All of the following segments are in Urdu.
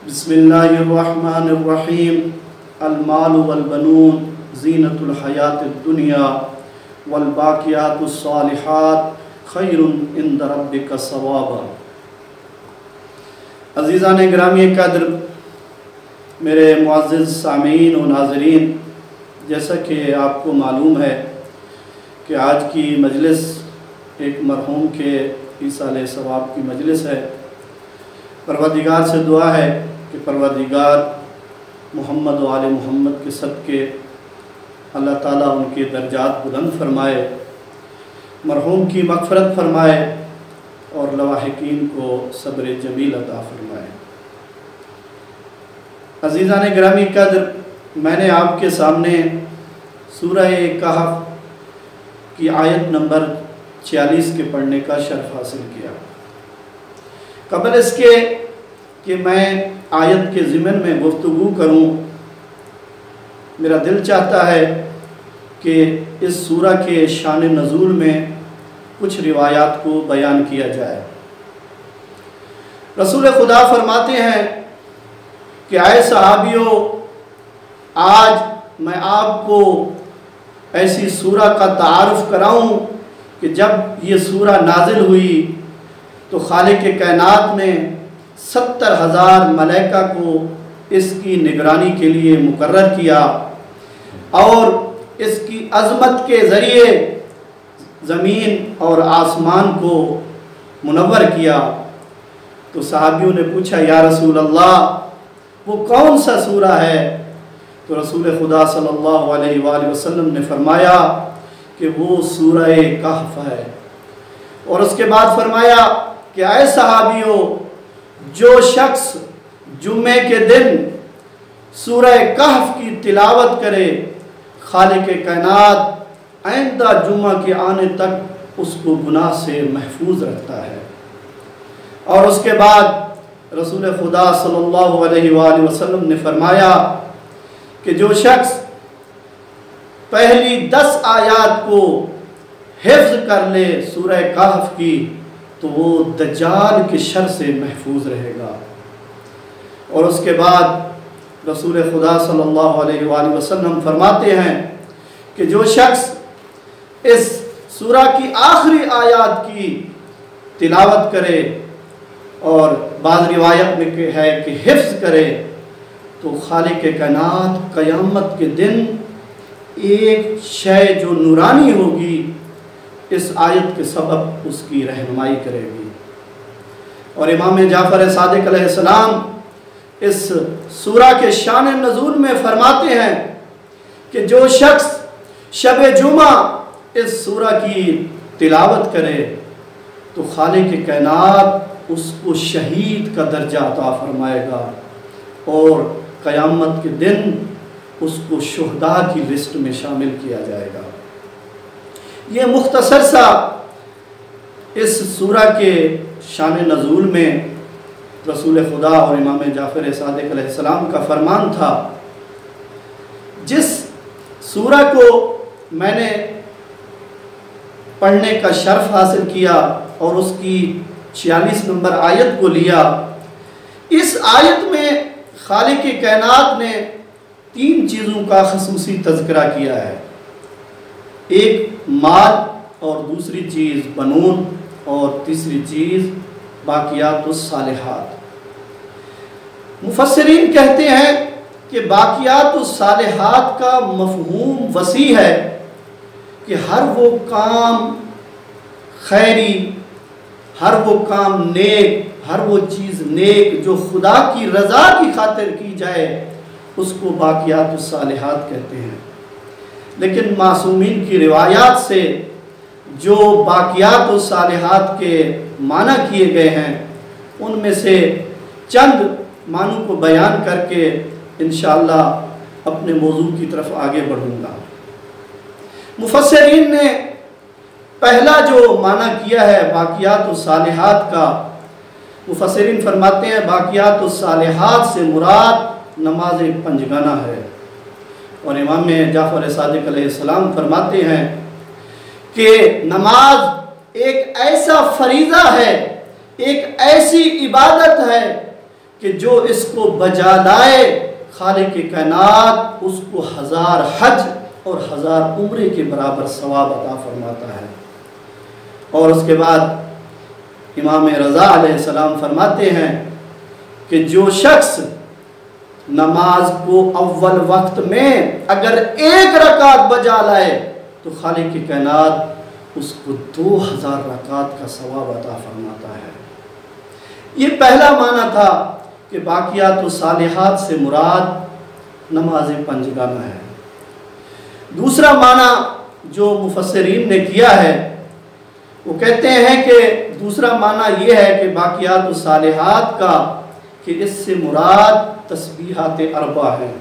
بسم اللہ الرحمن الرحیم المال والبنون زینت الحیات الدنیا والباقیات الصالحات خیر عند ربک ثوابا۔ عزیزان گرامی قدر، میرے معزز سامعین و ناظرین، جیسا کہ آپ کو معلوم ہے کہ آج کی مجلس ایک مرحوم کے ایصال ثواب کی مجلس ہے۔ پروردگار سے دعا ہے کہ پروردگار محمد و آل محمد کے صدقے اللہ تعالیٰ ان کے درجات بلند فرمائے، مرحوم کی مغفرت فرمائے اور لواحقین کو صبر جمیل عطا فرمائے۔ عزیزان گرامی قدر، میں نے آپ کے سامنے سورہ کہف کی آیت نمبر 46 کے پڑھنے کا شرف حاصل کیا۔ قبل اس کے کہ میں آیت کے ضمن میں گفتگو کروں، میرا دل چاہتا ہے کہ اس سورہ کے شان نزول میں کچھ روایات کو بیان کیا جائے۔ رسول خدا فرماتے ہیں کہ اے صحابیوں، آج میں آپ کو ایسی سورہ کا تعارف کراؤں کہ جب یہ سورہ نازل ہوئی تو خالق کائنات نے 70,000 ملائکہ کو اس کی نگرانی کے لیے مقرر کیا اور اس کی عظمت کے ذریعے زمین اور آسمان کو منور کیا۔ تو صحابیوں نے پوچھا، یا رسول اللہ، وہ کون سا سورہ ہے؟ تو رسول خدا صلی اللہ علیہ وآلہ وسلم نے فرمایا کہ وہ سورہ کہف ہے، اور اس کے بعد فرمایا کہ اے صحابیوں، جو شخص جمعے کے دن سورہ کہف کی تلاوت کرے، خالق کائنات آئندہ جمعہ کے آنے تک اس کو گناہ سے محفوظ رکھتا ہے۔ اور اس کے بعد رسول خدا صلی اللہ علیہ وآلہ وسلم نے فرمایا کہ جو شخص پہلی 10 آیات کو حفظ کر لے سورہ کہف کی تو وہ دجال کے شر سے محفوظ رہے گا۔ اور اس کے بعد رسول خدا صلی اللہ علیہ وآلہ وسلم فرماتے ہیں کہ جو شخص اس سورہ کی آخری آیات کی تلاوت کرے اور بعض روایت میں ہے کہ حفظ کرے تو خالق کائنات قیامت کے دن ایک شے جو نورانی ہوگی اس آیت کے سبب اس کی رہنمائی کرے گی۔ اور امام جعفر صادق علیہ السلام اس سورہ کے شان نزول میں فرماتے ہیں کہ جو شخص شب جمعہ اس سورہ کی تلاوت کرے تو خالق کائنات اس کو شہید کا درجہ عطا فرمائے گا اور قیامت کے دن اس کو شہداء کی لسٹ میں شامل کیا جائے گا۔ یہ مختصر سا اس سورہ کے شان نزول میں رسول خدا اور امام جعفر صادق علیہ السلام کا فرمان تھا۔ جس سورہ کو میں نے پڑھنے کا شرف حاصل کیا اور اس کی 46 نمبر آیت کو لیا، اس آیت میں خالق کائنات نے 3 چیزوں کا خصوصی تذکرہ کیا ہے۔ ایک مال، اور دوسری چیز بنون، اور تیسری چیز باقیات الصالحات۔ مفسرین کہتے ہیں کہ باقیات الصالحات کا مفہوم وسیع ہے کہ ہر وہ کام خیری، ہر وہ کام نیک، ہر وہ چیز نیک جو خدا کی رضا کی خاطر کی جائے اس کو باقیات الصالحات کہتے ہیں۔ لیکن معصومین کی روایات سے جو باقیات الصالحات کے معنی کیے گئے ہیں ان میں سے چند معنوں کو بیان کر کے انشاءاللہ اپنے موضوع کی طرف آگے بڑھوں گا۔ مفسرین نے پہلا جو معنی کیا ہے باقیات الصالحات کا، مفسرین فرماتے ہیں باقیات الصالحات سے مراد نماز پنجگانہ ہے۔ اور امام جعفر صادق علیہ السلام فرماتے ہیں کہ نماز ایک ایسا فریضہ ہے، ایک ایسی عبادت ہے کہ جو اس کو بجا لائے خالق کائنات اس کو 1000 حج اور 1000 عمرے کے برابر ثواب عطا فرماتا ہے۔ اور اس کے بعد امام رضا علیہ السلام فرماتے ہیں کہ جو شخص نماز کو اول وقت میں اگر 1 رکعت بجا لائے تو خالق کائنات اس کو 2000 رکعت کا ثواب عطا فرماتا ہے۔ یہ پہلا معنی تھا کہ باقیات و صالحات سے مراد نماز پنجگانہ ہے۔ دوسرا معنی جو مفسرین نے کیا ہے وہ کہتے ہیں کہ دوسرا معنی یہ ہے کہ باقیات و صالحات کا کہ اس سے مراد تسبیحات 4 ہیں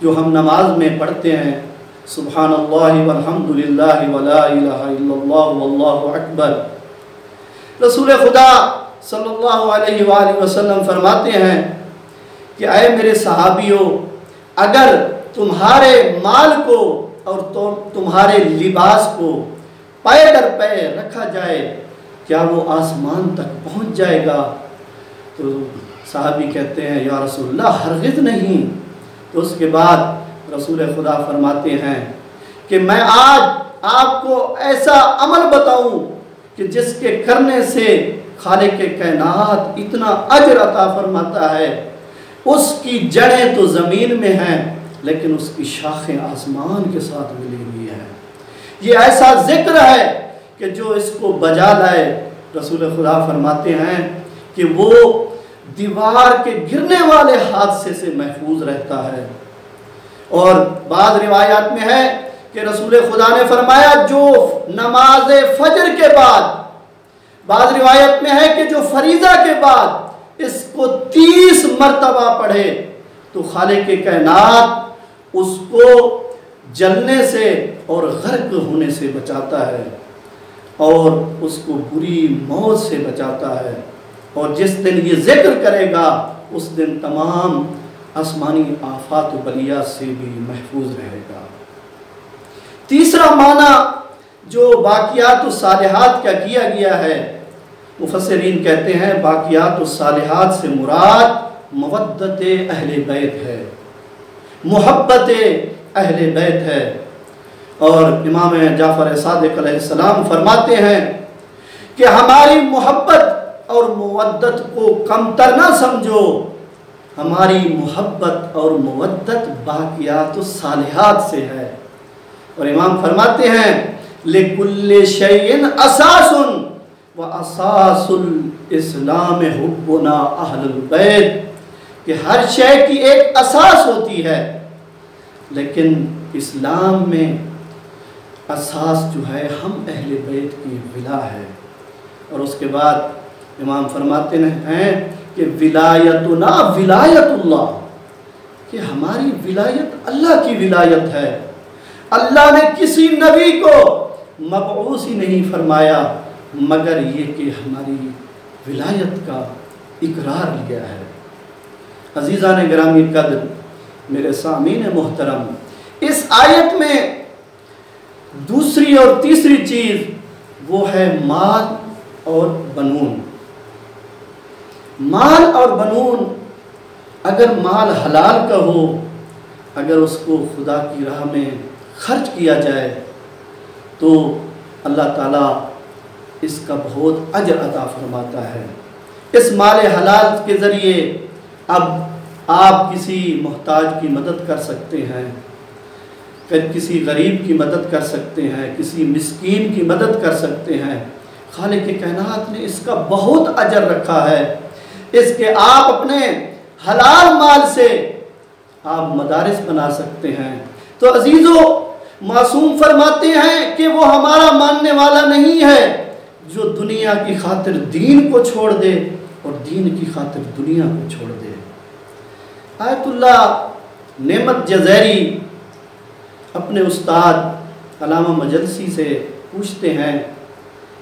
جو ہم نماز میں پڑھتے ہیں، سبحان اللہ والحمد للہ ولا الہ الا اللہ واللہ اکبر۔ رسول خدا صلی اللہ علیہ وآلہ وسلم فرماتے ہیں کہ اے میرے صحابیوں، اگر تمہارے مال کو اور تمہارے لباس کو پے در پے رکھا جائے کیا وہ آسمان تک پہنچ جائے گا؟ تو صحابی کہتے ہیں یا رسول اللہ ہرگز نہیں۔ تو اس کے بعد رسول خدا فرماتے ہیں کہ میں آج آپ کو ایسا عمل بتاؤں کہ جس کے کرنے سے خالق کائنات اتنا اجر عطا فرماتا ہے، اس کی جڑیں تو زمین میں ہیں لیکن اس کی شاخیں آسمان کے ساتھ ملی ہوئی ہیں۔ یہ ایسا ذکر ہے کہ جو اس کو بجا لائے رسول خدا فرماتے ہیں کہ وہ دیوار کے گرنے والے حادثے سے محفوظ رہتا ہے۔ اور بعض روایات میں ہے کہ رسول خدا نے فرمایا جو نماز فجر کے بعد، بعض روایت میں ہے کہ جو فریضہ کے بعد اس کو 30 مرتبہ پڑھے تو خالق کائنات اس کو جلنے سے اور غرق ہونے سے بچاتا ہے اور اس کو بری موت سے بچاتا ہے۔ اور جس دن یہ ذکر کرے گا اس دن تمام آسمانی آفات و بلیات سے بھی محفوظ رہے گا۔ تیسرا معنی جو باقیات الصالحات کا کیا گیا ہے، مفسرین کہتے ہیں باقیات الصالحات سے مراد مودت اہل بیت ہے، محبت اہل بیت ہے۔ اور امام جعفر صادق علیہ السلام فرماتے ہیں کہ ہماری محبت اور مودت کو کمتر نہ سمجھو، ہماری محبت اور مودت باقیات الصالحات سے ہے۔ اور امام فرماتے ہیں لِكُلِّ شَيْءٍ أَسَاسٌ وَأَسَاسُ الْإِسْلَامِ حُبُّنَا أَهْلُ الْبَيْتِ، کہ ہر شے کی ایک اساس ہوتی ہے لیکن اسلام میں اساس جو ہے ہم اہل بیت کی ولا ہے۔ اور اس کے بعد امام فرماتے ہیں کہ ولایتنا ولایت اللہ، کہ ہماری ولایت اللہ کی ولایت ہے۔ اللہ نے کسی نبی کو مبعوث ہی نہیں فرمایا مگر یہ کہ ہماری ولایت کا اقرار لیا ہے۔ عزیزان گرامی قدر، میرے سامعین محترم، اس آیت میں دوسری اور تیسری چیز وہ ہے مال اور بنون۔ مال اور بنون، اگر مال حلال کا ہو، اگر اس کو خدا کی راہ میں خرچ کیا جائے تو اللہ تعالیٰ اس کا بہت اجر عطا فرماتا ہے۔ اس مال حلال کے ذریعے اب آپ کسی محتاج کی مدد کر سکتے ہیں، کسی غریب کی مدد کر سکتے ہیں، کسی مسکین کی مدد کر سکتے ہیں۔ خالق کائنات نے اس کا بہت اجر رکھا ہے، اس کے آپ اپنے حلال مال سے آپ مدارس بنا سکتے ہیں۔ تو عزیزو، معصوم فرماتے ہیں کہ وہ ہمارا ماننے والا نہیں ہے جو دنیا کی خاطر دین کو چھوڑ دے اور دین کی خاطر دنیا کو چھوڑ دے۔ آیت اللہ نعمت جزیری اپنے استاد علامہ مجلسی سے پوچھتے ہیں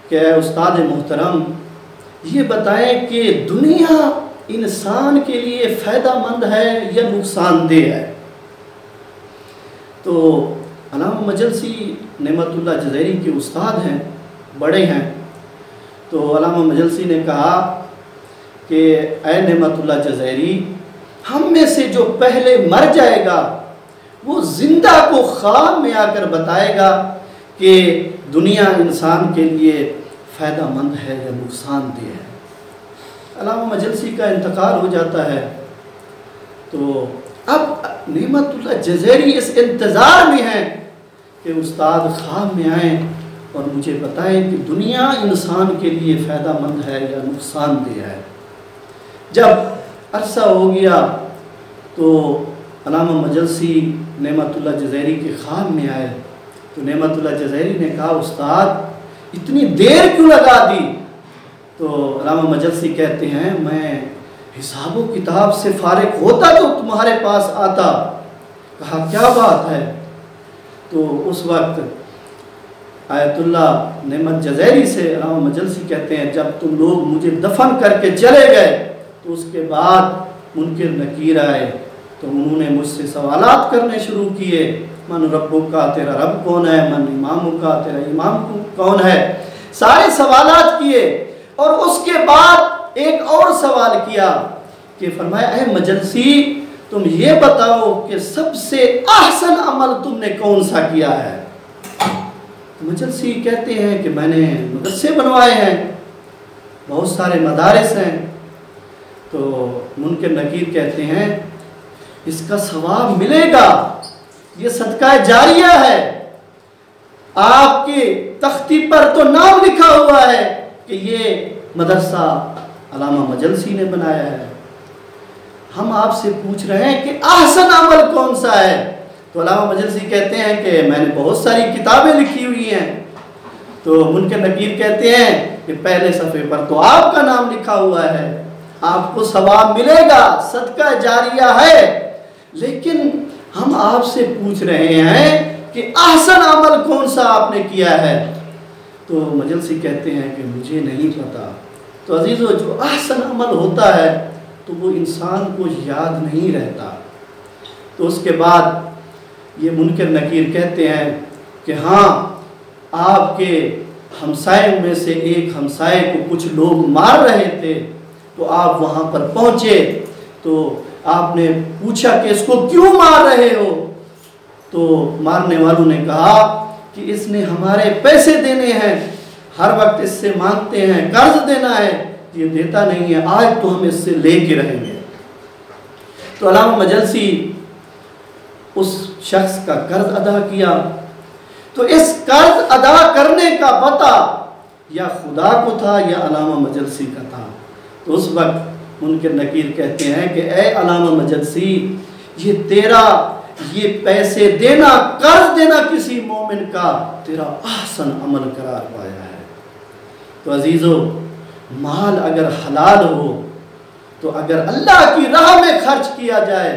کہ اے استاد محترم، یہ بتائیں کہ دنیا انسان کے لیے فائدہ مند ہے یا نقصان دہ ہے؟ تو علامہ مجلسی نعمت اللہ جزیری کے استاد ہیں، بڑے ہیں۔ تو علامہ مجلسی نے کہا کہ اے نعمت اللہ جزائری، ہم میں سے جو پہلے مر جائے گا وہ زندہ کو خواب میں آ کر بتائے گا کہ دنیا انسان کے لیے فائدہ مند ہے یا نقصان دہ ہے۔ علامہ مجلسی کا انتقال ہو جاتا ہے، تو اب نعمت اللہ جزائری اس انتظار میں ہیں کہ استاد خواب میں آئیں اور مجھے بتائیں کہ دنیا انسان کے لیے فائدہ مند ہے یا نقصان دہ ہے۔ جب عرصہ ہو گیا تو علامہ مجلسی نعمت اللہ جزائری کے خواب میں آئے، تو نعمت اللہ جزائری نے کہا استاد اتنی دیر کیوں لگا دی؟ تو علامہ مجلسی کہتے ہیں میں حساب و کتاب سے فارغ ہوتا تو تمہارے پاس آتا۔ کہا کیا بات ہے؟ تو اس وقت آیت اللہ نعمت جزائری سے علامہ مجلسی کہتے ہیں جب تم لوگ مجھے دفن کر کے چلے گئے تو اس کے بعد منکر نکیر آئے، تو انہوں نے مجھ سے سوالات کرنے شروع کیے، من ربک کا، تیرا رب کون ہے؟ من امامک کا، تیرا امام کون ہے؟ سارے سوالات کیے، اور اس کے بعد ایک اور سوال کیا کہ فرمایا اے مجلسی تم یہ بتاؤ کہ سب سے احسن عمل تم نے کون سا کیا ہے؟ مجلسی کہتے ہیں کہ میں نے مدرسے بنوائے ہیں، بہت سارے مدارس ہیں۔ تو منکر نکیر کہتے ہیں اس کا ثواب ملے گا، یہ صدقہ جاریہ ہے، آپ کے تختی پر تو نام لکھا ہوا ہے کہ یہ مدرسہ علامہ مجلسی نے بنایا ہے۔ ہم آپ سے پوچھ رہے ہیں کہ احسن عمل کون سا ہے؟ تو علامہ مجلسی کہتے ہیں کہ میں نے بہت ساری کتابیں لکھی ہوئی ہیں۔ تو منکر نکیر کہتے ہیں کہ پہلے صفحے پر تو آپ کا نام لکھا ہوا ہے، آپ کو ثواب ملے گا، صدقہ جاریہ ہے، لیکن ہم آپ سے پوچھ رہے ہیں کہ احسن عمل کون سا آپ نے کیا ہے؟ تو مجلسی کہتے ہیں کہ مجھے نہیں پتا۔ تو عزیزو جو احسن عمل ہوتا ہے تو وہ انسان کو یاد نہیں رہتا۔ تو اس کے بعد یہ منکر نکیر کہتے ہیں کہ ہاں آپ کے ہمسائے میں سے ایک ہمسائے کو کچھ لوگ مار رہے تھے، تو آپ وہاں پر پہنچے، تو آپ نے پوچھا کہ اس کو کیوں مار رہے ہو؟ تو مارنے والوں نے کہا کہ اس نے ہمارے پیسے دینے ہیں، ہر وقت اس سے مانگتے ہیں، قرض دینا ہے، یہ دیتا نہیں ہے، آج تو ہم اس سے لے کے رہیں گے۔ تو علامہ مجلسی اس شخص کا قرض ادا کیا۔ تو اس قرض ادا کرنے کا پتہ یا خدا کو تھا یا علامہ مجلسی کا تھا۔ تو اس وقت منکر نکیر کہتے ہیں کہ اے علامہ مجلسی یہ تیرا یہ پیسے دینا، قرض دینا کسی مومن کا تیرا احسن عمل قرار پایا ہے۔ تو عزیزو مال اگر حلال ہو تو اگر اللہ کی راہ میں خرچ کیا جائے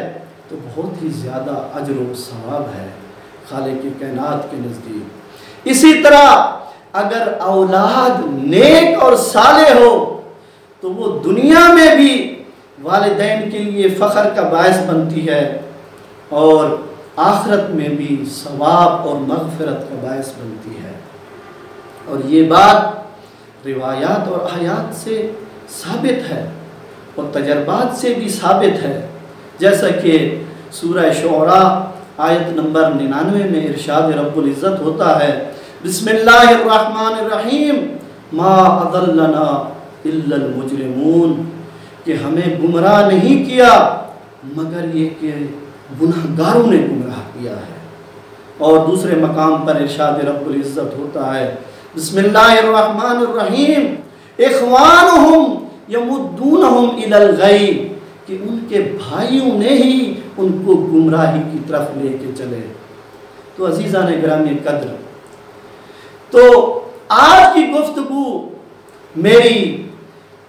تو بہت ہی زیادہ اجر و ثواب ہے خالق کائنات کے نزدیک۔ اسی طرح اگر اولاد نیک اور صالح ہو تو وہ دنیا میں بھی والدین کے لیے فخر کا باعث بنتی ہے، اور آخرت میں بھی ثواب اور مغفرت کا باعث بنتی ہے۔ اور یہ بات روایات اور آیات سے ثابت ہے اور تجربات سے بھی ثابت ہے، جیسا کہ سورہ شعراء آیت نمبر 99 میں ارشاد رب العزت ہوتا ہے بسم اللہ الرحمن الرحیم ما اضلنا الا المجرمون، کہ ہمیں گمراہ نہیں کیا مگر یہ کہ گناہگاروں نے گمراہ کیا ہے۔ اور دوسرے مقام پر ارشاد رب العزت ہوتا ہے بسم اللہ الرحمن الرحیم اخوانہم یمدونہم الی الغی، کہ ان کے بھائیوں نے ہی ان کو گمراہی کی طرف لے کے چلے۔ تو عزیزان گرامی قدر، تو آج کی گفتگو میری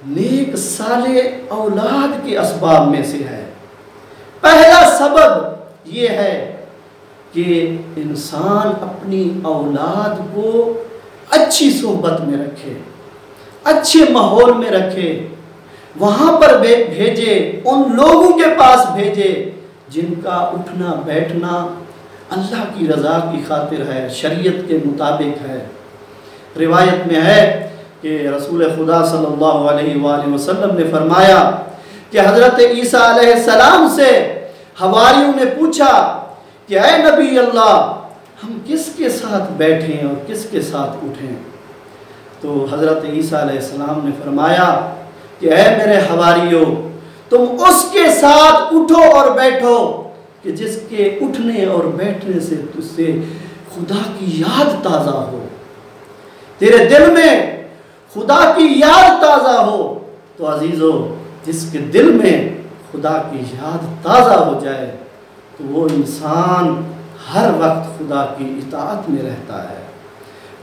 نیک صالح اولاد کے اسباب میں سے ہے۔ پہلا سبب یہ ہے کہ انسان اپنی اولاد کو اچھی صحبت میں رکھے، اچھے ماحول میں رکھے، وہاں پر بھیجے، ان لوگوں کے پاس بھیجے جن کا اٹھنا بیٹھنا اللہ کی رضا کی خاطر ہے، شریعت کے مطابق ہے۔ روایت میں ہے کہ کہ رسول خدا صلی اللہ علیہ وآلہ وسلم نے فرمایا کہ حضرت عیسیٰ علیہ السلام سے حواریوں نے پوچھا کہ اے نبی اللہ، ہم کس کے ساتھ بیٹھیں اور کس کے ساتھ اٹھیں؟ تو حضرت عیسیٰ علیہ السلام نے فرمایا کہ اے میرے حواریوں، تم اس کے ساتھ اٹھو اور بیٹھو کہ جس کے اٹھنے اور بیٹھنے سے تجھ سے خدا کی یاد تازہ ہو، تیرے دل میں خدا کی یاد تازہ ہو۔ تو عزیزو، جس کے دل میں خدا کی یاد تازہ ہو جائے تو وہ انسان ہر وقت خدا کی اطاعت میں رہتا ہے،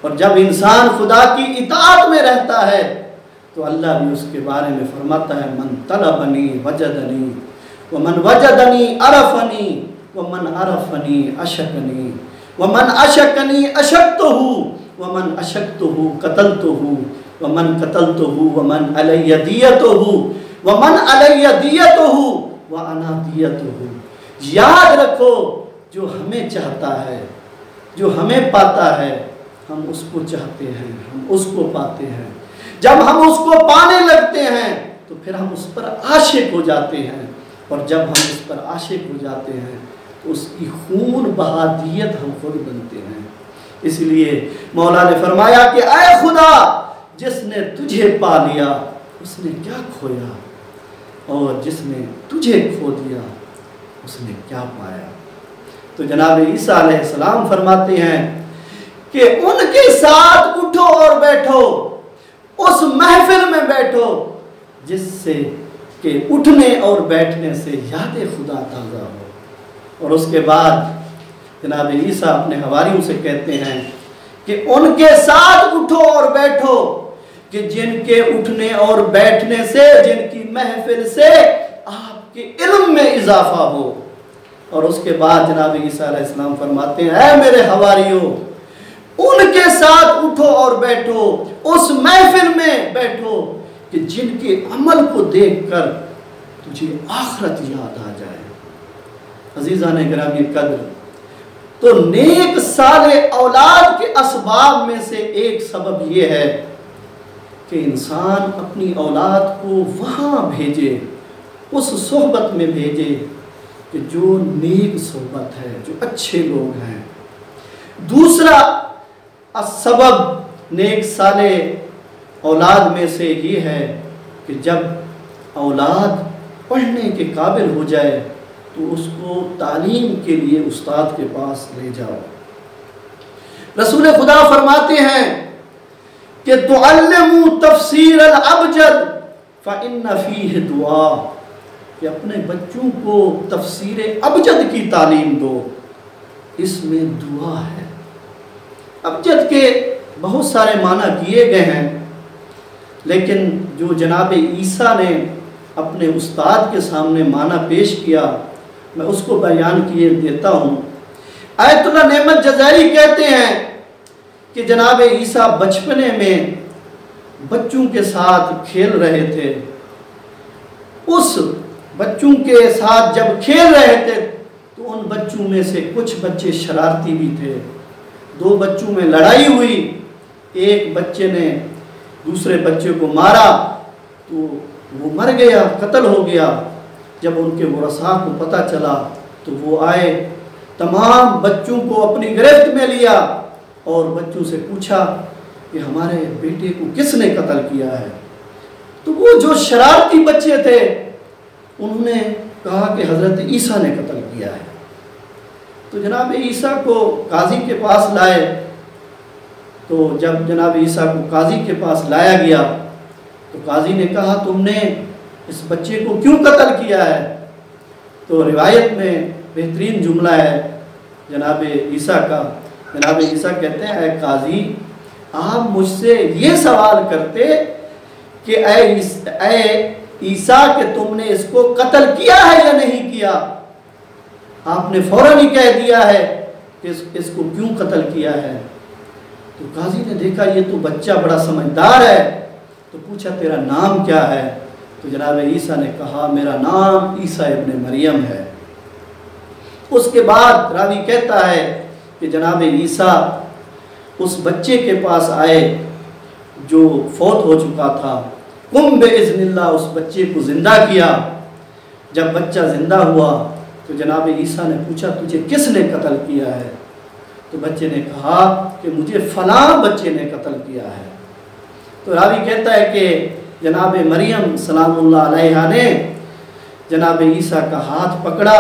اور جب انسان خدا کی اطاعت میں رہتا ہے تو اللہ بھی اس کے بارے میں فرماتا ہے من طلبنی وجدنی ومن وجدنی عرفنی ومن عرفنی اشکنی ومن اشکنی اشکتہ ومن اشکتہ قتلتہ ومن قتلتہ ومن علی دیتہ ومن علی دیتہ وانا دیتہ۔ یاد رکھو، جو ہمیں چاہتا ہے، جو ہمیں پاتا ہے، ہم اس کو چاہتے ہیں، ہم اس کو پاتے ہیں۔ جب ہم اس کو پانے لگتے ہیں تو پھر ہم اس پر عاشق ہو جاتے ہیں، اور جب ہم اس پر عاشق ہو جاتے ہیں تو اس کی خون بہا دیت ہم خود بنتے ہیں۔ اس لیے مولا نے فرمایا کہ اے خدا، جس نے تجھے پا لیا اس نے کیا کھویا، اور جس نے تجھے کھو دیا اس نے کیا پایا۔ تو جناب عیسیٰ علیہ السلام فرماتے ہیں کہ ان کے ساتھ اٹھو اور بیٹھو، اس محفل میں بیٹھو جس سے کہ اٹھنے اور بیٹھنے سے یاد خدا تازہ ہو۔ اور اس کے بعد جناب عیسیٰ اپنے حواریوں سے کہتے ہیں کہ ان کے ساتھ اٹھو اور بیٹھو کہ جن کے اٹھنے اور بیٹھنے سے، جن کی محفل سے آپ کے علم میں اضافہ ہو۔ اور اس کے بعد جناب عیسیٰ علیہ السلام فرماتے ہیں اے میرے حواریوں، ان کے ساتھ اٹھو اور بیٹھو، اس محفل میں بیٹھو کہ جن کے عمل کو دیکھ کر تجھے آخرت یاد آ جائے۔ عزیزان گرامی قدر، تو نیک صالح اولاد کے اسباب میں سے ایک سبب یہ ہے کہ انسان اپنی اولاد کو وہاں بھیجے، اس صحبت میں بھیجے کہ جو نیک صحبت ہے، جو اچھے لوگ ہیں۔ دوسرا سبب نیک صالح اولاد میں سے یہ ہے کہ جب اولاد پڑھنے کے قابل ہو جائے تو اس کو تعلیم کے لیے استاد کے پاس لے جاؤ۔ رسول خدا فرماتے ہیں کہ تعلموا تفسیر الابجد فإن فیہ دعا، کہ اپنے بچوں کو تفسیر ابجد کی تعلیم دو، اس میں دعا ہے۔ ابجد کے بہت سارے معنی کیے گئے ہیں، لیکن جو جناب عیسیٰ نے اپنے استاد کے سامنے معنی پیش کیا، میں اس کو بیان کیے دیتا ہوں۔ آیت اللہ نعمت جزائری کہتے ہیں کہ جناب عیسیٰ بچپنے میں بچوں کے ساتھ کھیل رہے تھے۔ اس بچوں کے ساتھ جب کھیل رہے تھے تو ان بچوں میں سے کچھ بچے شرارتی بھی تھے۔ دو بچوں میں لڑائی ہوئی، ایک بچے نے دوسرے بچے کو مارا تو وہ مر گیا، قتل ہو گیا۔ جب ان کے ورثاء کو پتہ چلا تو وہ آئے، تمام بچوں کو اپنی گرفت میں لیا اور بچوں سے پوچھا کہ ہمارے بیٹے کو کس نے قتل کیا ہے؟ تو وہ جو شرارتی بچے تھے انہوں نے کہا کہ حضرت عیسیٰ نے قتل کیا ہے۔ تو جناب عیسیٰ کو قاضی کے پاس لائے، تو جب جناب عیسیٰ کو قاضی کے پاس لایا گیا تو قاضی نے کہا تم نے اس بچے کو کیوں قتل کیا ہے؟ تو روایت میں بہترین جملہ ہے جناب عیسیٰ کا۔ جناب عیسیٰ کہتے ہیں اے قاضی، آپ مجھ سے یہ سوال کرتے کہ اے عیسیٰ کہ تم نے اس کو قتل کیا ہے یا نہیں کیا؟ آپ نے فوراً ہی کہہ دیا ہے کہ اس کو کیوں قتل کیا ہے۔ تو قاضی نے دیکھا یہ تو بچہ بڑا سمجھدار ہے، تو پوچھا تیرا نام کیا ہے؟ تو جناب عیسیٰ نے کہا میرا نام عیسیٰ ابن مریم ہے۔ اس کے بعد راوی کہتا ہے کہ جناب عیسیٰ اس بچے کے پاس آئے جو فوت ہو چکا تھا، قم بِإِذْنِ اللہ، اس بچے کو زندہ کیا۔ جب بچہ زندہ ہوا تو جناب عیسیٰ نے پوچھا تجھے کس نے قتل کیا ہے؟ تو بچے نے کہا کہ مجھے فلاں بچے نے قتل کیا ہے۔ تو راوی کہتا ہے کہ جناب مریم سلام اللہ علیہا نے جناب عیسیٰ کا ہاتھ پکڑا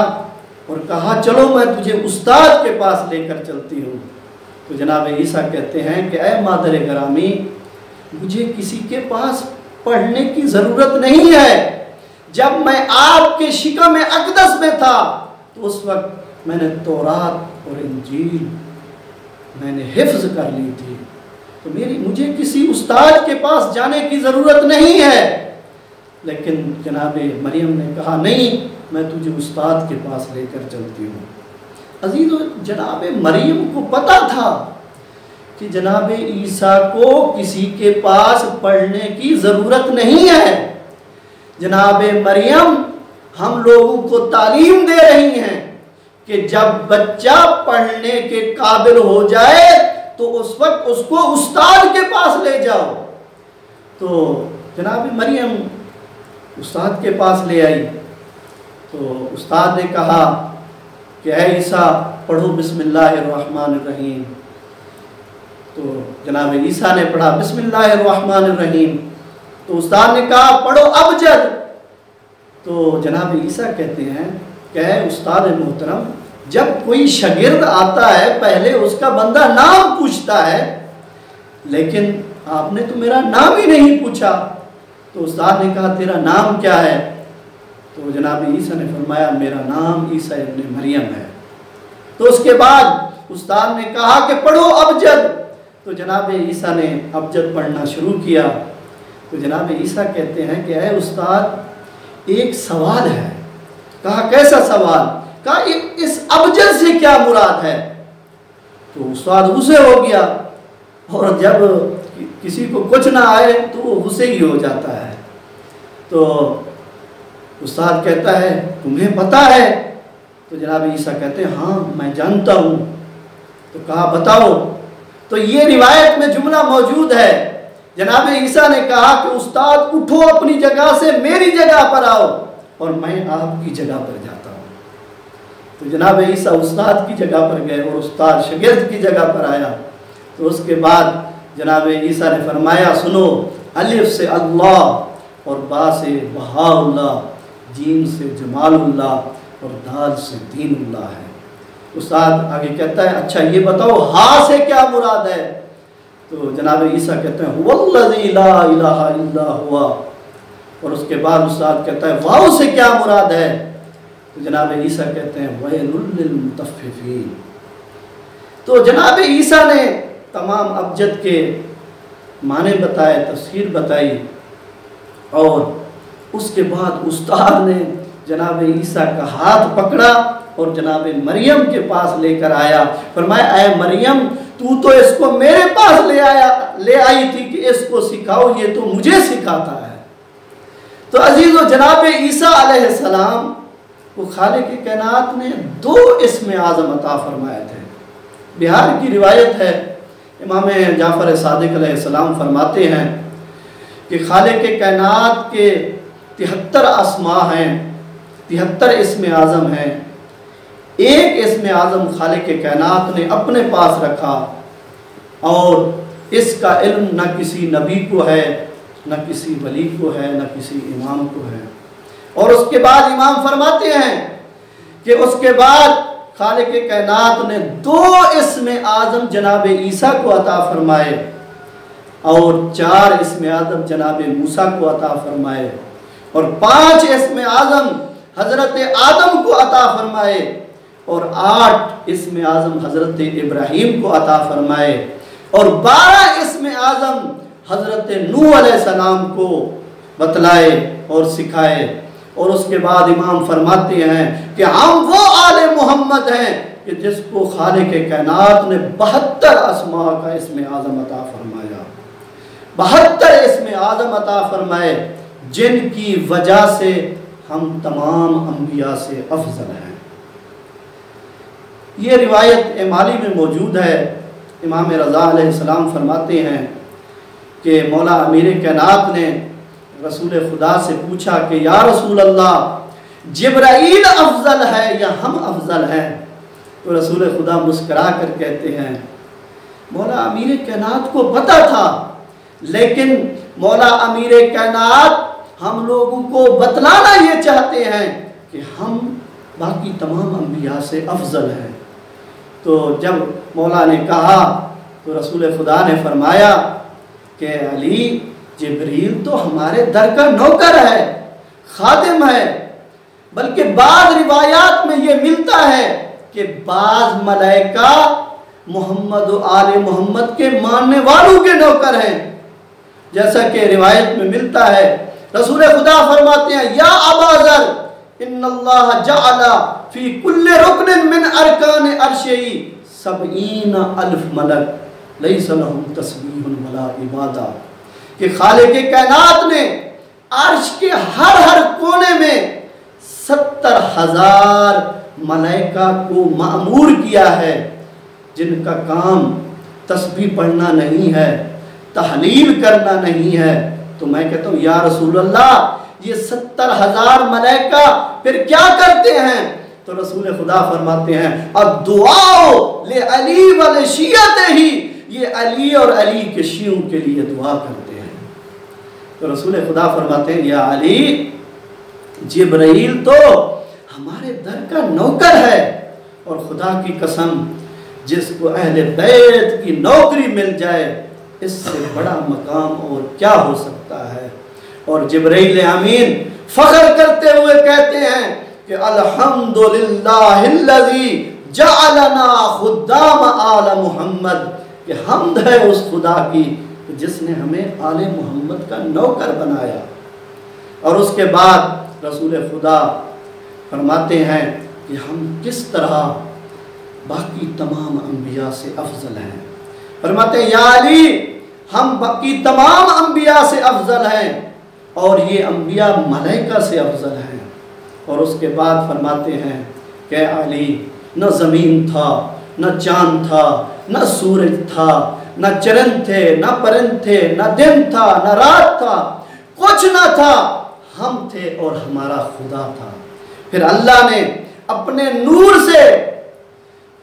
اور کہا چلو میں تجھے استاد کے پاس لے کر چلتی ہوں۔ تو جناب عیسیٰ کہتے ہیں کہ اے مادر گرامی، مجھے کسی کے پاس پڑھنے کی ضرورت نہیں ہے۔ جب میں آپ کے شکم اقدس میں تھا تو اس وقت میں نے تورات اور انجیل میں نے حفظ کر لی تھی، تو مجھے کسی استاد کے پاس جانے کی ضرورت نہیں ہے۔ لیکن جناب مریم نے کہا نہیں، میں تجھے استاد کے پاس لے کر چلتی ہوں۔ عزیزو، جناب مریم کو پتا تھا کہ جناب عیسیٰ کو کسی کے پاس پڑھنے کی ضرورت نہیں ہے۔ جناب مریم ہم لوگوں کو تعلیم دے رہی ہیں کہ جب بچہ پڑھنے کے قابل ہو جائے تو اس وقت اس کو استاد کے پاس لے جاؤ۔ تو جناب مریم استاد کے پاس لے آئی تو استاد نے کہا کہ اے عیسیٰ پڑھو بسم اللہ الرحمن الرحیم۔ تو جناب عیسیٰ نے پڑھا بسم اللہ الرحمن الرحیم۔ تو استاد نے کہا پڑھو ابجد۔ تو جناب عیسیٰ کہتے ہیں کہ اے استاد محترم، جب کوئی شاگرد آتا ہے پہلے اس کا بندہ نام پوچھتا ہے، لیکن آپ نے تو میرا نام ہی نہیں پوچھا۔ تو استاد نے کہا تیرا نام کیا ہے؟ تو جناب عیسیٰ نے فرمایا میرا نام عیسیٰ ابن مریم ہے۔ تو اس کے بعد استاد نے کہا کہ پڑھو ابجد۔ تو جناب عیسیٰ نے ابجد پڑھنا شروع کیا۔ تو جناب عیسیٰ کہتے ہیں کہ اے استاد ایک سوال ہے۔ کہا کیسا سوال؟ کہا اس ابجد سے کیا مراد ہے؟ تو استاد غصے ہو گیا، اور جب کسی کو کچھ نہ آئے تو وہ غصے ہی ہو جاتا ہے۔ تو استاد کہتا ہے تمہیں پتہ ہے؟ تو جناب عیسیٰ کہتے ہیں ہاں میں جانتا ہوں۔ تو کہا بتاؤ۔ تو یہ روایت میں جملہ موجود ہے، جناب عیسیٰ نے کہا کہ استاد اٹھو اپنی جگہ سے، میری جگہ پر آؤ اور میں آپ کی جگہ پر جاتا ہوں۔ تو جناب عیسیٰ استاد کی جگہ پر گئے اور استاد شاگرد کی جگہ پر آیا۔ تو اس کے بعد جناب عیسیٰ نے فرمایا سنو، الف سے اللہ اور با سے بہا اللہ، جیم سے جمال اللہ اور دال سے دین اللہ ہے۔ استاد آگے کہتا ہے اچھا یہ بتاؤ ہا سے کیا مراد ہے؟ تو جناب عیسیٰ کہتے ہیں والذی لا الہ الا ہوا، اور اس کے بعد استاد کہتا ہے واو سے کیا مراد ہے؟ تو جناب عیسیٰ کہتے ہیں ویل للمطففین۔ تو جناب عیسیٰ نے تمام ابجد کے معنی بتائے، تفسیر بتائی، اور اس کے بعد استاد نے جناب عیسیٰ کا ہاتھ پکڑا اور جناب مریم کے پاس لے کر آیا۔ فرمایا اے مریم تو اس کو میرے پاس لے آئی تھی کہ اس کو سکھاؤ، یہ تو مجھے سکھاتا ہے۔ تو عزیزو جناب عیسیٰ علیہ السلام کو خالق کائنات نے 2 اسم اعظم عطا فرمائے تھے۔ بہار کی روایت ہے، امام جعفر صادق علیہ السلام فرماتے ہیں کہ خالق کائنات کے 73 اسماء ہیں، 73 اسم اعظم ہیں۔ ایک اسم اعظم خالق کائنات نے اپنے پاس رکھا، اور اس کا علم نہ کسی نبی کو ہے، نہ کسی ولی کو ہے، نہ کسی امام کو ہے۔ اور اس کے بعد امام فرماتے ہیں کہ اس کے بعد خالق کائنات نے 2 اسم اعظم جناب عیسیٰ کو عطا فرمائے، اور 4 اسم اعظم جناب موسیٰ کو عطا فرمائے، اور 5 اسم اعظم حضرت آدم کو عطا فرمائے، اور 8 اسم اعظم حضرت ابراہیم کو عطا فرمائے، اور 12 اسم اعظم حضرت نوح علیہ السلام کو بتلائے اور سکھائے۔ اور اس کے بعد امام فرماتے ہیں کہ ہم وہ آل محمد ہیں کہ جس کو خالق کائنات نے 72 اسماء کا اسم اعظم عطا فرمایا، 72 اسم اعظم عطا فرمائے، جن کی وجہ سے ہم تمام انبیاء سے افضل ہیں۔ یہ روایت امالی میں موجود ہے۔ امام رضا علیہ السلام فرماتے ہیں کہ مولا امیر کائنات نے رسول خدا سے پوچھا کہ یا رسول اللہ جبرائیل افضل ہے یا ہم افضل ہیں؟ تو رسول خدا مسکرا کر کہتے ہیں مولا امیر کائنات کو پتہ تھا، لیکن مولا امیر کائنات ہم لوگوں کو بتلانا یہ چاہتے ہیں کہ ہم باقی تمام انبیاء سے افضل ہیں۔ تو جب مولا نے کہا تو رسول خدا نے فرمایا کہ علی جبریل تو ہمارے در کا نوکر ہے، خادم ہے، بلکہ بعض روایات میں یہ ملتا ہے کہ بعض ملائکہ محمد و آل محمد کے ماننے والوں کے نوکر ہیں، جیسا کہ روایت میں ملتا ہے۔ رسول خدا فرماتے ہیں یا ابا ذر ان اللہ جعل فی کل رکن من ارکان عرشہ 70,000 ملک لیس لہم تسبیح ولا عبادہ، کہ خالق کائنات نے عرش کے ہر کونے میں 70,000 ملائکہ کو مأمور کیا ہے، جن کا کام تسبیح پڑھنا نہیں ہے، تحلیل کرنا نہیں ہے۔ تو میں کہتا ہوں یا رسول اللہ یہ 70,000 ملائکہ پھر کیا کرتے ہیں؟ تو رسول خدا فرماتے ہیں الدعاء لعلی ولشیعتہ، یہ علی اور علی کے شیعوں کے لیے دعا کرتے ہیں۔ تو رسول خدا فرماتے ہیں یا علی جبرائیل تو ہمارے در کا نوکر ہے، اور خدا کی قسم جس کو اہل بیت کی نوکری مل جائے اس سے بڑا مقام اور کیا ہو سکتا ہے۔ اور جبرائیل امین فخر کرتے ہوئے کہتے ہیں کہ الحمدللہ الذی جعلنا خدام آل محمد، کہ حمد ہے اس خدا کی جس نے ہمیں آل محمد کا نوکر بنایا۔ اور اس کے بعد رسول خدا فرماتے ہیں کہ ہم کس طرح باقی تمام انبیاء سے افضل ہیں۔ فرماتے ہیں یا علی ہم باقی تمام انبیاء سے افضل ہیں، اور یہ انبیاء ملائکہ سے افضل ہیں۔ اور اس کے بعد فرماتے ہیں کہ علی نہ زمین تھا، نہ چاند تھا، نہ سورج تھا، نہ چرند تھے، نہ پرند تھے، نہ دن تھا، نہ رات تھا، کچھ نہ تھا، ہم تھے اور ہمارا خدا تھا۔ پھر اللہ نے اپنے نور سے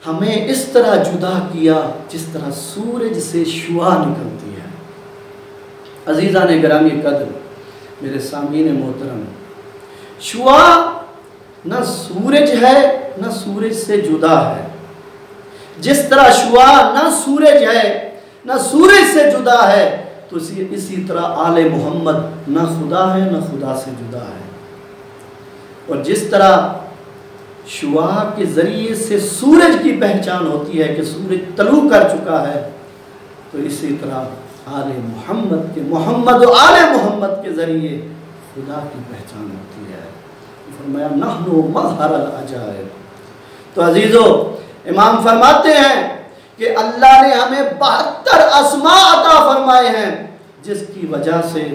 ہمیں اس طرح جدا کیا جس طرح سورج سے شعاع نکلتی ہے۔ عزیزان گرامی قدر، میرے سامعین محترم، شعاع نہ سورج ہے نہ سورج سے جدا ہے۔ جس طرح شعاع نہ سورج ہے نہ سورج سے جدا ہے، تو اسی طرح آل محمد نہ خدا ہے نہ خدا سے جدا ہے۔ اور جس طرح شعاع کے ذریعے سے سورج کی پہچان ہوتی ہے کہ سورج طلوع کر چکا ہے، تو اسی طرح آل محمد کے محمد و آل محمد کے ذریعے خدا کی پہچان ہوتی ہے۔ فرمایا نحن مظہر العجائب۔ تو عزیزو امام فرماتے ہیں کہ اللہ نے ہمیں 72 اسماء عطا فرمائے ہیں، جس کی وجہ سے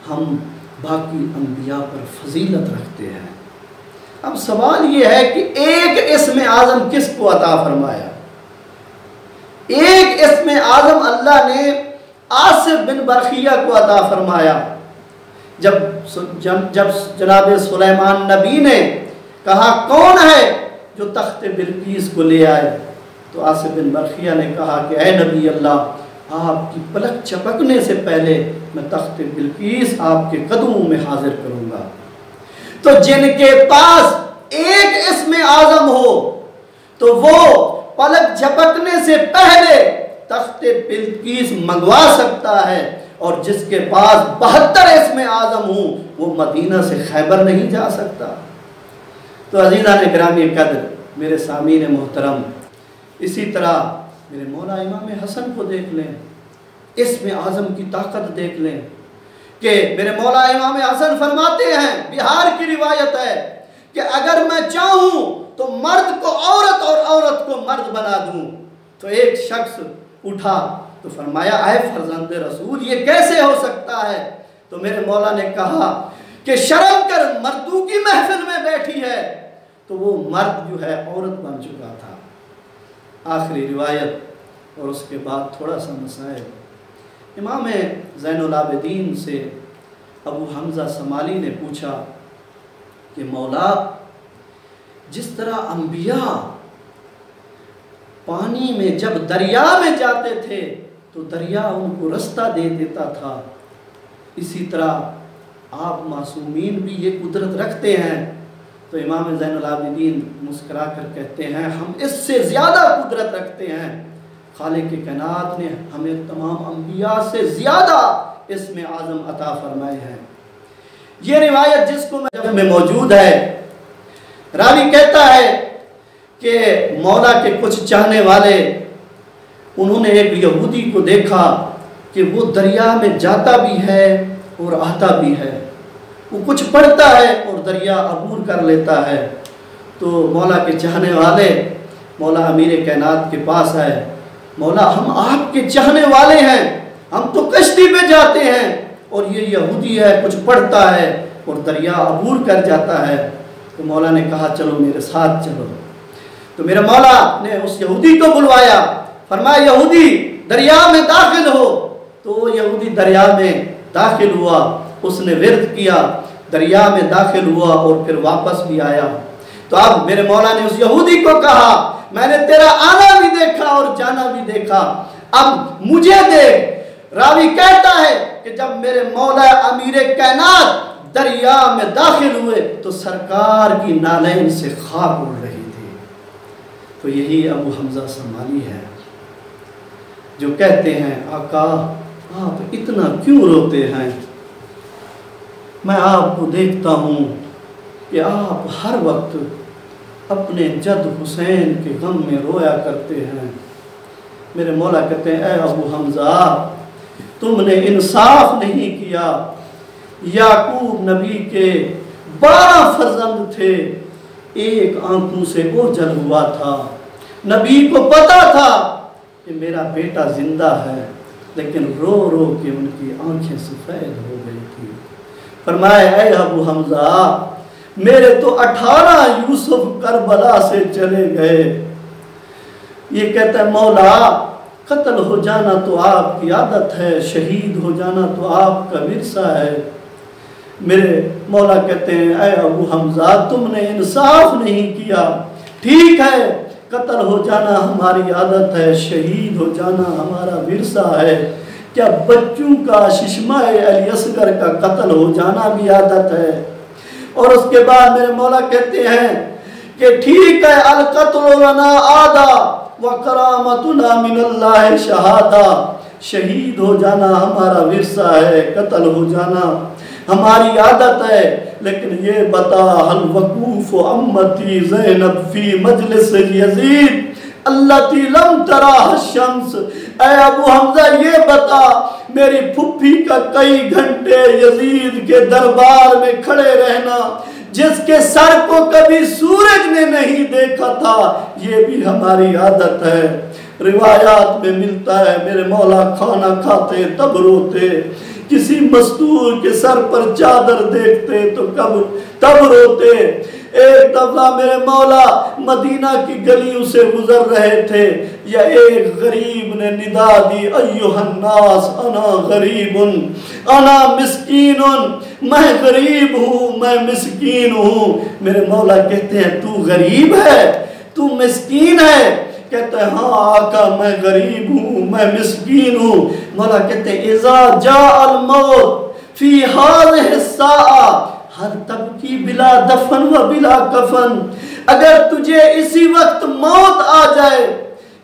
ہم باقی انبیاء پر فضیلت رکھتے ہیں۔ اب سوال یہ ہے کہ ایک اسم اعظم کس کو عطا فرمایا؟ ایک اسم اعظم اللہ نے آصف بن برخیہ کو عطا فرمایا۔ جب جناب سلیمان نبی نے کہا کون ہے جو تخت بلقیس کو لے آئے، تو آصف بن برخیہ نے کہا کہ اے نبی اللہ، آپ کی پلک چپکنے سے پہلے میں تخت بلقیس آپ کے قدموں میں حاضر کروں گا۔ تو جن کے پاس ایک اسم اعظم ہو تو وہ پلک جھپکنے سے پہلے تخت بلقیس منگوا سکتا ہے، اور جس کے پاس 72 اسم اعظم ہوں وہ مدینہ سے خیبر نہیں جا سکتا۔ تو عزیزان گرامی قدر، میرے سامعین محترم، اسی طرح میرے مولا امام حسن کو دیکھ لیں، اسم اعظم کی طاقت دیکھ لیں کہ میرے مولا امام حسن فرماتے ہیں، بہار کی روایت ہے کہ اگر میں چاہوں تو مرد کو عورت اور عورت کو مرد بنا دوں۔ تو ایک شخص اٹھا تو فرمایا اے فرزند رسول یہ کیسے ہو سکتا ہے؟ تو میرے مولا نے کہا کہ شرم کر مردوں کی محفل میں بیٹھی ہے، تو وہ مرد جو ہے عورت بن چکا تھا۔ آخری روایت اور اس کے بعد تھوڑا سا مسائل۔ امام زین العابدین سے ابو حمزہ سمالی نے پوچھا کہ مولا، جس طرح انبیاء پانی میں جب دریا میں جاتے تھے تو دریا ان کو رستہ دے دیتا تھا، اسی طرح آپ معصومین بھی یہ قدرت رکھتے ہیں؟ تو امام زین العابدین مسکرا کر کہتے ہیں ہم اس سے زیادہ قدرت رکھتے ہیں، خالق کائنات نے ہمیں تمام انبیاء سے زیادہ اسم اعظم عطا فرمائے ہیں۔ یہ روایت جس کو میں موجود ہے، راوی کہتا ہے کہ مولا کے کچھ چاہنے والے انہوں نے ایک یہودی کو دیکھا کہ وہ دریا میں جاتا بھی ہے اور آتا بھی ہے، وہ کچھ پڑھتا ہے اور دریا عبور کر لیتا ہے۔ تو مولا کے چاہنے والے مولا امیر کائنات کے پاس آئے، مولا ہم آپ کے چاہنے والے ہیں، ہم تو کشتی پہ جاتے ہیں اور یہ یہودی ہے، کچھ پڑھتا ہے اور دریا عبور کر جاتا ہے۔ تو مولا نے کہا چلو میرے ساتھ چلو۔ تو میرے مولا نے اس یہودی کو بلوایا، فرمایا یہودی دریا میں داخل ہو۔ تو وہ یہودی دریا میں داخل ہوا، اس نے ورد کیا، دریا میں داخل ہوا اور پھر واپس بھی آیا۔ تو اب میرے مولا نے اس یہودی کو کہا میں نے تیرا آنا بھی دیکھا اور جانا بھی دیکھا، اب مجھے دیکھ۔ راوی کہتا ہے کہ جب میرے مولا امیر کائنات دریا میں داخل ہوئے تو سرکار کی نالین سے خاک اڑ رہی تھی۔ تو یہی ابو حمزہ سمالی ہے جو کہتے ہیں آقا آپ اتنا کیوں روتے ہیں؟ میں آپ کو دیکھتا ہوں کہ آپ ہر وقت اپنے جد حسین کے غم میں رویا کرتے ہیں۔ میرے مولا کہتے ہیں اے ابو حمزہ تم نے انصاف نہیں کیا، یعقوب نبی کے 12 فرزند تھے، ایک آنکھوں سے اوجھل ہوا تھا، نبی کو پتا تھا کہ میرا بیٹا زندہ ہے، لیکن رو رو کے ان کی آنکھیں سفید ہو گئی تھی۔ فرمایا اے ابو حمزہ میرے تو 18 یوسف کربلا سے چلے گئے۔ یہ کہتا ہے مولا قتل ہو جانا تو آپ کی عادت ہے، شہید ہو جانا تو آپ کا ورثہ ہے۔ میرے مولا کہتے ہیں اے ابو حمزہ تم نے انصاف نہیں کیا، ٹھیک ہے قتل ہو جانا ہماری عادت ہے، شہید ہو جانا ہمارا ورثہ ہے، کیا بچوں کا ششمہ علی اصغر کا قتل ہو جانا بھی عادت ہے؟ اور اس کے بعد میرے مولا کہتے ہیں کہ ٹھیک ہے القتل لنا عادہ وکرامتنا من اللہ شہادہ، شہید ہو جانا ہمارا ورثہ ہے، قتل ہو جانا ہماری عادت ہے، لیکن یہ بتا حل وقوف امتی زینب فی مجلس یزید التی لم تراہ الشمس۔ اے ابو حمزہ یہ بتا میری پھپھی کا کئی گھنٹے یزید کے دربار میں کھڑے رہنا، جس کے سر کو کبھی سورج نے نہیں دیکھا تھا، یہ بھی ہماری عادت ہے۔ روایات میں ملتا ہے میرے مولا کھانا کھاتے تب روتے، کسی مستور کے سر پر چادر دیکھتے تو تب روتے۔ ایک دفعہ میرے مولا مدینہ کی گلیوں سے گزر رہے تھے، یا ایک غریب نے ندا دی ایھا الناس انا غریب انا مسکین، میں غریب ہوں میں مسکین ہوں۔ میرے مولا کہتے ہیں تو غریب ہے تو مسکین ہے؟ کہتے ہیں ہاں آقا میں غریب ہوں میں مسکین ہوں۔ مولا کہتے ہیں اذا جاء الموت فی هذه الساعة ہر تبکی بلا دفن و بلا کفن، اگر تجھے اسی وقت موت آ جائے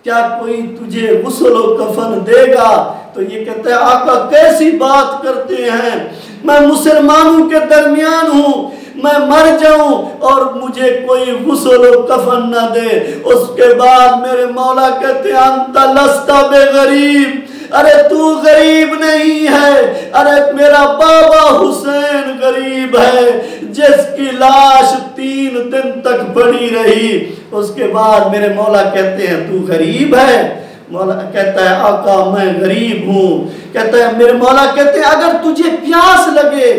کیا کوئی تجھے غسل و کفن دے گا؟ تو یہ کہتے ہیں آقا کیسی بات کرتے ہیں، میں مسلمانوں کے درمیان ہوں، میں مر جاؤں اور مجھے کوئی غسل و کفن نہ دے۔ اس کے بعد میرے مولا کہتے ہیں انت لست بغریب، ارے تو غریب نہیں ہے، ارے میرا بابا حسین غریب ہے جس کی لاش 3 دن تک پڑی رہی۔ اس کے بعد میرے مولا کہتے ہیں تو غریب ہے؟ مولا کہتا ہے آقا میں غریب ہوں۔ کہتا ہے میرے مولا کہتے ہیں اگر تجھے پیاس لگے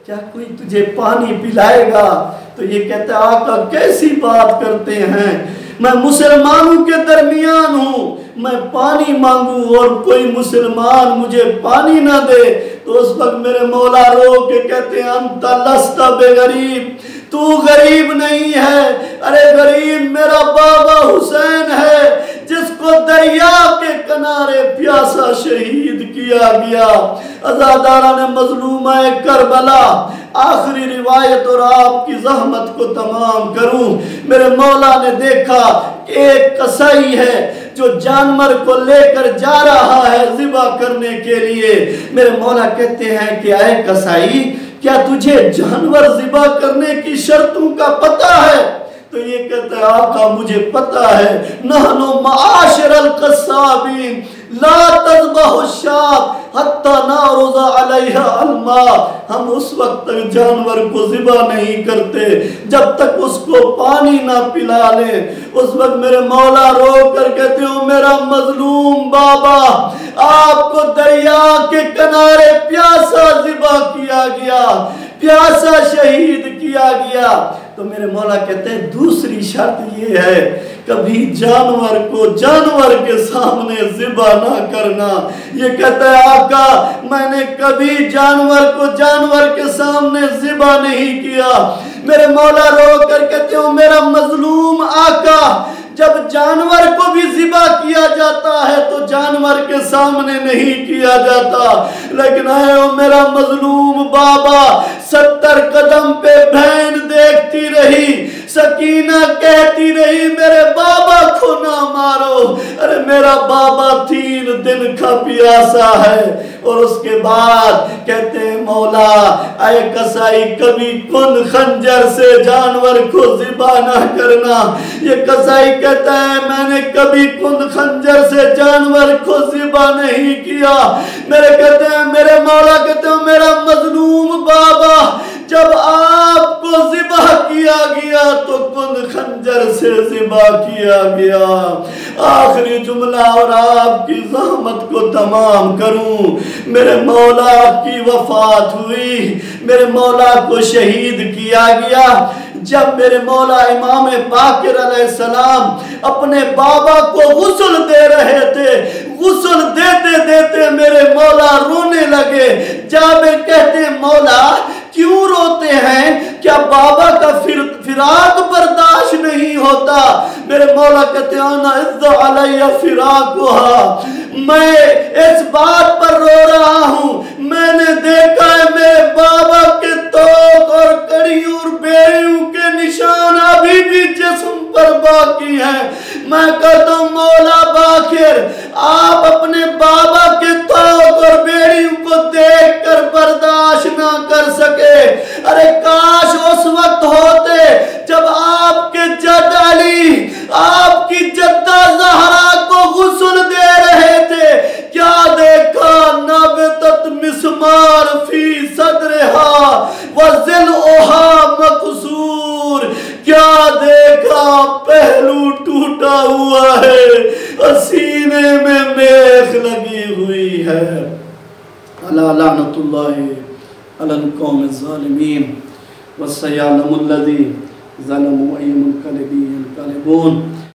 کیا کوئی تجھے پانی پلائے گا؟ تو یہ کہتا ہے آقا کیسی بات کرتے ہیں، میں مسلمانوں کے درمیان ہوں، میں پانی مانگوں اور کوئی مسلمان مجھے پانی نہ دے، تو اس وقت میرے مولا رو کے کہتے ہیں انت لست بغریب، تو غریب نہیں ہے، ارے غریب میرا بابا حسین ہے جس کو دریا کے کنارے پیاسا شہید کیا گیا۔ عزاداران مظلومہ کربلا، آخری روایت اور آپ کی زحمت کو تمام کروں، میرے مولا نے دیکھا کہ ایک قصائی ہے جو جانور کو لے کر جا رہا ہے ذبح کرنے کے لیے۔ میرے مولا کہتے ہیں کہ اے قصائی، کیا تجھے جانور ذبح کرنے کی شرطوں کا پتہ ہے؟ تو یہ کہتا ہے آقا مجھے پتہ ہے، نحنو معاشر القصابین لا تذبح الشاة حتی نعرض علیہا الماء، ہم اس وقت تک جانور کو ذبح نہیں کرتے جب تک اس کو پانی نہ پلا لیں۔ اس وقت میرے مولا رو کر کہتے ہو میرا مظلوم بابا، آپ کو دریا کے کنارے پیاسا ذبح کیا گیا، پیاسا شہید کیا گیا۔ تو میرے مولا کہتے ہیں دوسری شرط یہ ہے کبھی جانور کو جانور کے سامنے ذبح نہ کرنا۔ یہ کہتا ہے آقا میں نے کبھی جانور کو جانور کے سامنے ذبح نہیں کیا۔ میرے مولا رو کر کہتے ہو میرا مظلوم آقا، جب جانور کو بھی ذبح کیا جاتا ہے تو جانور کے سامنے نہیں کیا جاتا، لیکن اے میرا مظلوم بابا، 70 قدم پہ بہن دیکھتی رہی، سکینہ کہتی رہی میرے بابا کو نہ مارو، ارے میرا بابا 3 دن کا پیاسا ہے۔ اور اس کے بعد کہتے ہیں مولا اے قصائی کبھی کن خنجر سے جانور کو ذبح نہ کرنا۔ یہ قصائی کہتا ہے میں نے کبھی کن خنجر سے جانور کو ذبح نہیں کیا۔ میرے کہتے ہیں میرے مولا کہتے ہیں میرا مظلوم بابا، جب آپ کو ذبح کیا گیا تو کن خنجر سے ذبح کیا گیا۔ آخری جملہ اور آپ کی زحمت کو تمام کروں، میرے مولا کی وفات ہوئی، میرے مولا کو شہید کیا گیا۔ جب میرے مولا امام باقر علیہ السلام اپنے بابا کو غسل دے رہے تھے، غسل دیتے دیتے میرے مولا رونے لگے۔ جابر کہتے ہیں مولا کیوں روتے ہیں؟ کیا بابا کا فراق برداشت نہیں ہوتا؟ میرے مولا کہتے ہیں انا عز علی فراقها، میں اس بات پر رو رہا ہوں میں نے دیکھا ہے میرے بابا کے توق اور کڑیوں اور بیڑیوں کے نشان ابھی بھی جسم پر باقی ہیں۔ میں کہتا ہوں مولا باقر آپ اپنے بابا کے توق اور بیڑیوں کو دیکھ کر برداشت نہ کر سکے، ارے کاش اس وقت ہوتے جب آپ کے جد علی آپ کی جدہ زہرا کو غسل دے رہے تھے، کیا دیکھا نبتت مسمار فی صدرہا وضلعہا مکسور، کیا دیکھا پہلو ٹوٹا ہوا ہے اور سینے میں میخ لگی ہوئی ہے۔ اللہ لعنت اللہ علی القوم الظالمین وسیعلم الذی ظلموا ای منقلبون